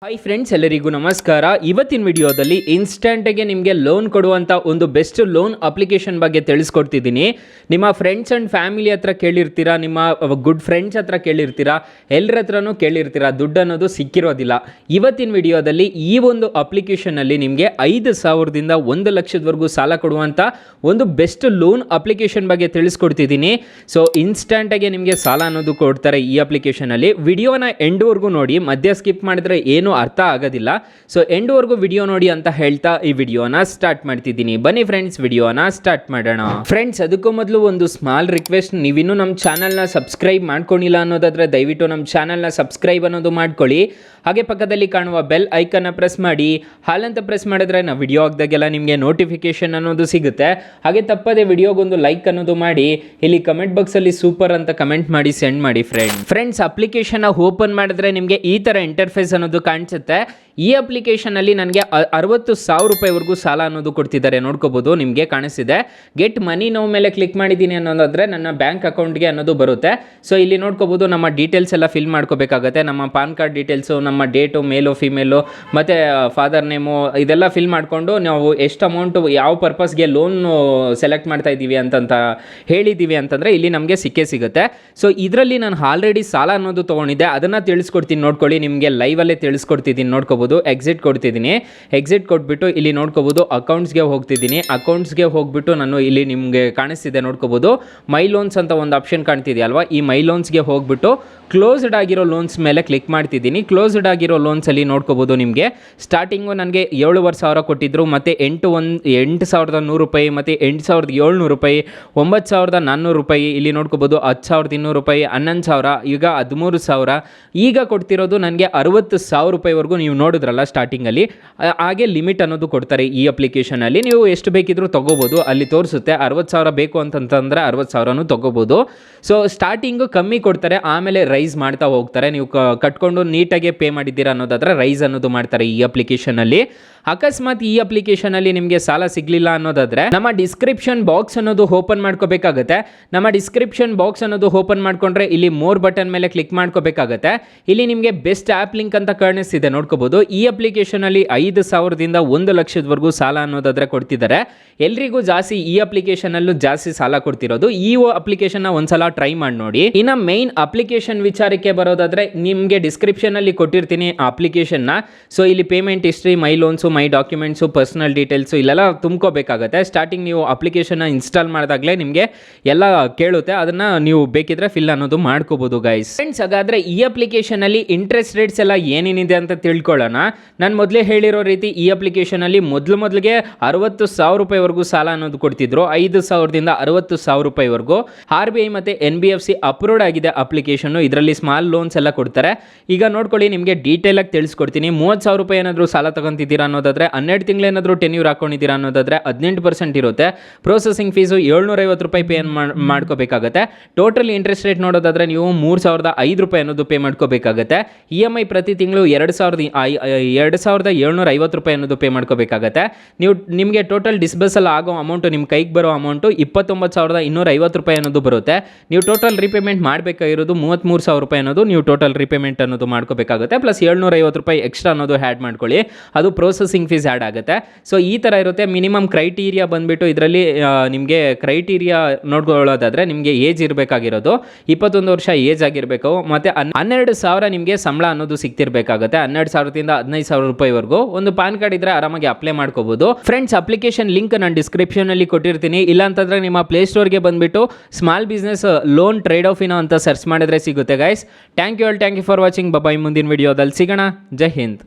Hi friends, ಎಲ್ಲರಿಗೂ ನಮಸ್ಕಾರ. ಇವತ್ತಿನ ವಿಡಿಯೋದಲ್ಲಿ ಇನ್ಸ್ಟೆಂಟ್ಗೆ ನಿಮಗೆ ಲೋನ್ ಕೊಡುವಂಥ ಒಂದು ಬೆಸ್ಟ್ ಲೋನ್ ಅಪ್ಲಿಕೇಶನ್ ಬಗ್ಗೆ ತಿಳಿಸ್ಕೊಡ್ತಿದ್ದೀನಿ. ನಿಮ್ಮ ಫ್ರೆಂಡ್ಸ್ ಆ್ಯಂಡ್ ಫ್ಯಾಮಿಲಿ ಹತ್ರ ಕೇಳಿರ್ತೀರಾ, ನಿಮ್ಮ ಗುಡ್ ಫ್ರೆಂಡ್ಸ್ ಹತ್ರ ಕೇಳಿರ್ತೀರಾ, ಎಲ್ಲರ ಹತ್ರನೂ ಕೇಳಿರ್ತೀರಾ, ದುಡ್ಡು ಅನ್ನೋದು ಸಿಕ್ಕಿರೋದಿಲ್ಲ. ಇವತ್ತಿನ ವಿಡಿಯೋದಲ್ಲಿ ಈ ಒಂದು ಅಪ್ಲಿಕೇಶನಲ್ಲಿ ನಿಮಗೆ 5,000ದಿಂದ 1,00,000ವರೆಗೂ ಸಾಲ ಕೊಡುವಂಥ ಒಂದು ಬೆಸ್ಟ್ ಲೋನ್ ಅಪ್ಲಿಕೇಶನ್ ಬಗ್ಗೆ ತಿಳಿಸ್ಕೊಡ್ತಿದ್ದೀನಿ. ಸೊ ಇನ್ಸ್ಟೆಂಟಾಗಿ ನಿಮಗೆ ಸಾಲ ಅನ್ನೋದು ಕೊಡ್ತಾರೆ ಈ ಅಪ್ಲಿಕೇಶನಲ್ಲಿ. ವಿಡಿಯೋನ ಎಂಡ್ವರೆಗೂ ನೋಡಿ, ಮಧ್ಯ ಸ್ಕಿಪ್ ಮಾಡಿದ್ರೆ ಏನು ಅರ್ಥ ಆಗೋದಿಲ್ಲ. ಸೊ ಎಂಡ್ವರೆಗೂ ವಿಡಿಯೋ ನೋಡಿ ಅಂತ ಹೇಳ್ತಾ ಈ ವಿಡಿಯೋನ ಸ್ಟಾರ್ಟ್ ಮಾಡ್ತಿದ್ದೀನಿ. ಬನ್ನಿ ಫ್ರೆಂಡ್ಸ್, ವಿಡಿಯೋನ ಸ್ಟಾರ್ಟ್ ಮಾಡೋಣ. ಫ್ರೆಂಡ್ಸ್, ಅದಕ್ಕೂ ಮೊದಲು ಒಂದು ಸ್ಮಾಲ್ ರಿಕ್ವೆಸ್ಟ್, ನೀವಿನ್ನೂ ನಮ್ಮ ಚಾನಲ್ನ ಸಬ್ಸ್ಕ್ರೈಬ್ ಮಾಡ್ಕೊಂಡಿಲ್ಲ ಅನ್ನೋದಾದ್ರೆ ದಯವಿಟ್ಟು ನಮ್ಮ ಚಾನಲ್ನ ಸಬ್ಸ್ಕ್ರೈಬ್ ಅನ್ನೋದು ಮಾಡ್ಕೊಳ್ಳಿ. ಹಾಗೆ ಪಕ್ಕದಲ್ಲಿ ಕಾಣುವ ಬೆಲ್ ಐಕನ್ನ ಪ್ರೆಸ್ ಮಾಡಿ. ಹಾಲಂತ ಪ್ರೆಸ್ ಮಾಡಿದ್ರೆ ನಾವು ವಿಡಿಯೋ ಹಾಕಿದಾಗೆಲ್ಲ ನಿಮಗೆ ನೋಟಿಫಿಕೇಶನ್ ಅನ್ನೋದು ಸಿಗುತ್ತೆ. ಹಾಗೆ ತಪ್ಪದೆ ವಿಡಿಯೋಗೊಂದು ಲೈಕ್ ಅನ್ನೋದು ಮಾಡಿ. ಇಲ್ಲಿ ಕಮೆಂಟ್ ಬಾಕ್ಸಲ್ಲಿ ಸೂಪರ್ ಅಂತ ಕಮೆಂಟ್ ಮಾಡಿ ಸೆಂಡ್ ಮಾಡಿ ಫ್ರೆಂಡ್ಸ್. ಅಪ್ಲಿಕೇಶನ್ ಓಪನ್ ಮಾಡಿದ್ರೆ ನಿಮಗೆ ಈ ಥರ ಇಂಟರ್ಫೇಸ್ ಅನ್ನೋದು ಕಾಣಿಸುತ್ತೆ. ಈ ಅಪ್ಲಿಕೇಶನಲ್ಲಿ ನನಗೆ 60,000 ರೂಪಾಯಿವರೆಗೂ ಸಾಲ ಅನ್ನೋದು ಕೊಡ್ತಿದ್ದಾರೆ. ನೋಡ್ಕೋಬೋದು, ನಿಮಗೆ ಕಾಣಿಸ್ತಿದೆ. ಗೆಟ್ ಮನಿ ನೌ ಮೇಲೆ ಕ್ಲಿಕ್ ಮಾಡಿದ್ದೀನಿ ಅನ್ನೋದಾದರೆ ನನ್ನ ಬ್ಯಾಂಕ್ ಅಕೌಂಟ್ಗೆ ಅನ್ನೋದು ಬರುತ್ತೆ. ಸೊ ಇಲ್ಲಿ ನೋಡ್ಕೋಬೋದು, ನಮ್ಮ ಡೀಟೇಲ್ಸ್ ಎಲ್ಲ ಫಿಲ್ ಮಾಡ್ಕೋಬೇಕಾಗತ್ತೆ. ನಮ್ಮ ಪಾನ್ ಕಾರ್ಡ್ ಡೀಟೇಲ್ಸು, ನಮ್ಮ ಡೇಟು, ಮೇಲು ಫಿಮೇಲು, ಮತ್ತು ಫಾದರ್ ನೇಮು, ಇದೆಲ್ಲ ಫಿಲ್ ಮಾಡಿಕೊಂಡು ನಾವು ಎಷ್ಟು ಅಮೌಂಟು ಯಾವ ಪರ್ಪಸ್ಗೆ ಲೋನು ಸೆಲೆಕ್ಟ್ ಮಾಡ್ತಾ ಇದ್ದೀವಿ ಅಂತಂತ ಹೇಳಿದ್ದೀವಿ ಅಂತಂದರೆ ಇಲ್ಲಿ ನಮಗೆ ಸಿಗುತ್ತೆ. ಸೊ ಇದರಲ್ಲಿ ನಾನು ಆಲ್ರೆಡಿ ಸಾಲ ಅನ್ನೋದು ತೊಗೊಂಡಿದ್ದೆ, ಅದನ್ನು ತಿಳಿಸ್ಕೊಡ್ತೀನಿ ನೋಡ್ಕೊಳ್ಳಿ. ನಿಮಗೆ ಲೈವಲ್ಲೇ ತಿಳಿಸ್ಕೊಡ್ತಿದ್ದೀನಿ ನೋಡ್ಕೋಬೋದು. ಎಕ್ಸಿಟ್ ಕೊಡ್ತಿದ್ದೀನಿ. ಎಕ್ಸಿಟ್ ಕೊಟ್ಬಿಟ್ಟು ಇಲ್ಲಿ ನೋಡ್ಕೋಬೋದು ಅಕೌಂಟ್ಸ್ಗೆ ಹೋಗ್ತಿದ್ದೀನಿ. ಅಕೌಂಟ್ಸ್ಗೆ ಹೋಗ್ಬಿಟ್ಟು ನಾನು ಇಲ್ಲಿ ನಿಮಗೆ ಕಾಣಿಸ್ತಿದೆ ನೋಡ್ಕೋಬೋದು, ಮೈ ಲೋನ್ಸ್ ಅಂತ ಒಂದು ಆಪ್ಷನ್ ಕಾಣ್ತಿದೆಯಲ್ವಾ, ಈ ಮೈ ಲೋನ್ಸ್ಗೆ ಹೋಗ್ಬಿಟ್ಟು ಕ್ಲೋಸ್ಡ್ ಆಗಿರೋ ಲೋನ್ಸ್ ಮೇಲೆ ಕ್ಲಿಕ್ ಮಾಡ್ತಿದ್ದೀನಿ. ಕ್ಲೋಸ್ಡ್ ಆಗಿರೋ ಲೋನ್ಸಲ್ಲಿ ನೋಡ್ಕೋಬೋದು, ನಿಮಗೆ ಸ್ಟಾರ್ಟಿಂಗು ನನಗೆ 7,500 ಕೊಟ್ಟಿದ್ದರು, ಮತ್ತು 8,100 ರೂಪಾಯಿ, ಮತ್ತು 8,700 ರೂಪಾಯಿ, 9,400 ರೂಪಾಯಿ, ಇಲ್ಲಿ ನೋಡ್ಕೋಬೋದು 10,200 ರೂಪಾಯಿ, 11,000, ಈಗ 13,000, ಈಗ ಕೊಡ್ತಿರೋದು ನನಗೆ 60,000 ರೂಪಾಯಿವರೆಗೂ. ನೀವು ನೋಡಿದ್ರಲ್ಲ ಸ್ಟಾರ್ಟಿಂಗಲ್ಲಿ, ಹಾಗೆ ಲಿಮಿಟ್ ಅನ್ನೋದು ಕೊಡ್ತಾರೆ ಈ ಅಪ್ಲಿಕೇಶನಲ್ಲಿ. ನೀವು ಎಷ್ಟು ಬೇಕಿದ್ರೂ ತೊಗೋಬೋದು, ಅಲ್ಲಿ ತೋರಿಸುತ್ತೆ. 60,000 ಬೇಕು ಅಂತಂತಂದರೆ 60,000ನೂ ತೊಗೋಬೋದು. ಸೊ ಸ್ಟಾರ್ಟಿಂಗು ಕಮ್ಮಿ ಕೊಡ್ತಾರೆ, ಆಮೇಲೆ ರೈಸ್ ಮಾಡ್ತಾ ಹೋಗ್ತಾರೆ. ನೀವು ಕಟ್ಕೊಂಡು ನೀಟಾಗಿ ಪೇ ಮಾಡಿದ್ದೀರಾ ಅನ್ನೋದಾದ್ರೆ ರೈಸ್ ಅನ್ನೋದು ಮಾಡ್ತಾರೆ ಈ ಅಪ್ಲಿಕೇಶನಲ್ಲಿ. ಅಕಸ್ಮಾತ್ ಈ ಅಪ್ಲಿಕೇಶನಲ್ಲಿ ನಿಮಗೆ ಸಾಲ ಸಿಗಲಿಲ್ಲ ಅನ್ನೋದಾದ್ರೆ ನಮ್ಮ ಡಿಸ್ಕ್ರಿಪ್ಷನ್ ಬಾಕ್ಸ್ ಅನ್ನೋದು ಓಪನ್ ಮಾಡ್ಕೋಬೇಕಾಗತ್ತೆ. ನಮ್ಮ ಡಿಸ್ಕ್ರಿಪ್ಷನ್ ಬಾಕ್ಸ್ ಅನ್ನೋದು ಓಪನ್ ಮಾಡ್ಕೊಂಡ್ರೆ ಇಲ್ಲಿ ಮೋರ್ ಬಟನ್ ಮೇಲೆ ಕ್ಲಿಕ್ ಮಾಡ್ಕೋಬೇಕಾಗತ್ತೆ. ಇಲ್ಲಿ ನಿಮಗೆ ಬೆಸ್ಟ್ ಆ್ಯಪ್ ಲಿಂಕ್ ಅಂತ ಕಾಣಿಸ್ತಿದೆ ನೋಡ್ಕೋಬೋದು. ಈ ಅಪ್ಲಿಕೇಶನಲ್ಲಿ 5,000ದಿಂದ 1,00,000ವರೆಗೂ ಸಾಲ ಅನ್ನೋದಾದ್ರೆ ಕೊಡ್ತಿದ್ದಾರೆ. ಎಲ್ರಿಗೂ ಜಾಸ್ತಿ ಈ ಅಪ್ಲಿಕೇಶನಲ್ಲೂ ಜಾಸ್ತಿ ಸಾಲ ಕೊಡ್ತಿರೋದು. ಈ ಅಪ್ಲಿಕೇಶನ್ನ ಒಂದ್ಸಲ ಟ್ರೈ ಮಾಡಿ ನೋಡಿ. ಇನ್ನು ಮೈನ್ ಅಪ್ಲಿಕೇಶನ್ ವಿಚಾರಕ್ಕೆ ಬರೋದಾದ್ರೆ ನಿಮಗೆ ಡಿಸ್ಕ್ರಿಪ್ಷನಲ್ಲಿ ಕೊಟ್ಟಿರ್ತೀನಿ ಅಪ್ಲಿಕೇಶನ್ನ. ಸೊ ಇಲ್ಲಿ ಪೇಮೆಂಟ್ ಹಿಸ್ಟ್ರಿ, ಮೈ ಲೋನ್ಸು, ಮೈ ಡಾಕ್ಯುಮೆಂಟ್ಸು, ಪರ್ಸನಲ್ ಡೀಟೇಲ್ಸು ಇಲ್ಲೆಲ್ಲ ತುಂಬ್ಕೋಬೇಕಾಗತ್ತೆ. ಸ್ಟಾರ್ಟಿಂಗ್ ನೀವು ಅಪ್ಲಿಕೇಶನ್ನ ಇನ್ಸ್ಟಾಲ್ ಮಾಡಿದಾಗಲೇ ನಿಮಗೆ ಎಲ್ಲ ಕೇಳುತ್ತೆ, ಅದನ್ನು ನೀವು ಬೇಕಿದ್ರೆ ಫಿಲ್ ಅನ್ನೋದು ಮಾಡ್ಕೋಬೋದು ಗೈಸ್. ಫ್ರೆಂಡ್ಸ್, ಹಾಗಾದರೆ ಈ ಅಪ್ಲಿಕೇಶನಲ್ಲಿ ಇಂಟ್ರೆಸ್ಟ್ ರೇಟ್ಸ್ ಎಲ್ಲ ಏನೇನಿದೆ ಅಂತ ತಿಳ್ಕೊಳ್ಳೋಣ. ನಾನು ಮೊದಲೇ ಹೇಳಿರೋ ರೀತಿ ಈ ಅಪ್ಲಿಕೇಶನಲ್ಲಿ ಮೊದಲಿಗೆ 60,000 ರೂಪಾಯಿವರೆಗೂ ಸಾಲ ಅನ್ನೋದು ಕೊಡ್ತಿದ್ರು. 5,000ದಿಂದ 60,000 ರೂಪಾಯಿವರೆಗೂ. RBI ಮತ್ತು NBFC ಅಪ್ರೂವ್ಡ್ ಆಗಿದೆ ಅಪ್ಲಿಕೇಶನ್. ಇದರಲ್ಲಿ ಸ್ಮಾಲ್ ಲೋನ್ಸ್ ಎಲ್ಲ ಕೊಡ್ತಾರೆ. ಈಗ ನೋಡ್ಕೊಳ್ಳಿ, ನಿಮಗೆ ಡೀಟೇಲ್ ಆಗಿ ತಿಳಿಸ್ಕೊಡ್ತೀನಿ. 30,000 ರೂಪಾಯಿ ಏನಾದರೂ ಸಾಲ ತಗೊಂತಿದ್ದೀರಾ ಅನ್ನೋದಾದ್ರೆ, 12 ತಿಂಗಳೇನಾದರೂ ಟೆನ್ಯೂರ್ ಹಾಕೊಂಡಿದ್ದೀರಾ ಅನ್ನೋದಾದ್ರೆ 18% ಇರುತ್ತೆ. ಪ್ರೊಸೆಸಿಂಗ್ ಫೀಸು 750 ರೂಪಾಯಿ ಪೇ ಮಾಡ್ಕೋಬೇಕಾಗತ್ತೆ. ಟೋಟಲ್ ಇಂಟ್ರೆಸ್ಟ್ ರೇಟ್ ನೋಡೋದಾದ್ರೆ ನೀವು 3,005 ರೂಪಾಯಿ ಅನ್ನೋದು ಪೇ ಮಾಡ್ಕೋಬೇಕಾಗತ್ತೆ. EMI ಪ್ರತಿ ತಿಂಗಳು 2,750 ರೂಪಾಯಿ ಅನ್ನೋದು ಪೇ ಮಾಡ್ಕೋಬೇಕಾಗತ್ತೆ. ನಿಮಗೆ ಟೋಟಲ್ ಡಿಸ್ಬರ್ಸಲ್ ಆಗೋ ಅಮೌಂಟು, ನಿಮ್ಮ ಕೈಗೆ ಬರೋ ಅಮೌಂಟು 29,250 ರೂಪಾಯಿ ಅನ್ನೋದು ಬರುತ್ತೆ. ನೀವು ಟೋಟಲ್ ರೀಪೇಮೆಂಟ್ ಮಾಡಬೇಕಾಗಿರೋದು 33,000 ರೂಪಾಯಿ ಅನ್ನೋದು ನೀವು ಟೋಟಲ್ ರೀಪೇಮೆಂಟ್ ಅನ್ನೋದು ಮಾಡ್ಕೋಬೇಕಾಗುತ್ತೆ. ಪ್ಲಸ್ 750 ರೂಪಾಯಿ ಎಕ್ಸ್ಟ್ರಾ ಅನ್ನೋದು ಆ್ಯಡ್ ಮಾಡ್ಕೊಳ್ಳಿ, ಅದು ಪ್ರೊಸೆಸಿಂಗ್ ಫೀಸ್ ಆ್ಯಡ್ ಆಗುತ್ತೆ. ಸೊ ಈ ಥರ ಇರುತ್ತೆ. ಮಿನಿಮಮ್ ಕ್ರೈಟೀರಿಯಾ ಬಂದುಬಿಟ್ಟು ಇದರಲ್ಲಿ ನಿಮಗೆ ಕ್ರೈಟೀರಿಯಾ ನೋಡ್ಕೊಳ್ಳೋದಾದರೆ ನಿಮಗೆ ಏಜ್ ಇರಬೇಕಾಗಿರೋದು 21 ವರ್ಷ ಏಜ್ ಆಗಿರಬೇಕು. ಮತ್ತು 12,000 ನಿಮಗೆ ಸಂಬಳ ಅನ್ನೋದು ಸಿಗ್ತಿರ್ಬೇಕಾಗುತ್ತೆ. 12,000ದಿಂದ 15,000 ರೂಪಾಯಿವರೆಗೂ. ಒಂದು ಪಾನ್ ಕಾರ್ಡ್ ಇದ್ದರೆ ಆರಾಮಾಗಿ ಅಪ್ಲೈ ಮಾಡ್ಕೋಬೋದು. ಫ್ರೆಂಡ್ಸ್, ಅಪ್ಲಿಕೇಶನ್ ಲಿಂಕ್ ನಾನು ಡಿಸ್ಕ್ರಿಪ್ಷನಲ್ಲಿ ಕೊಟ್ಟಿರ್ತೀನಿ. ಇಲ್ಲಾಂತಂದರೆ ನಿಮ್ಮ ಪ್ಲೇಸ್ಟೋರ್ಗೆ ಬಂದುಬಿಟ್ಟು small business loan trade of ಇನೋ ಅಂತ ಸರ್ಚ್ ಮಾಡಿದ್ರೆ ಸಿಗುತ್ತೆ guys. Thank you for watching. Bye. ಮುಂದಿನ ವಿಡಿಯೋದಲ್ಲಿ ಸಿಗೋಣ. ಜೈ ಹಿಂದ್.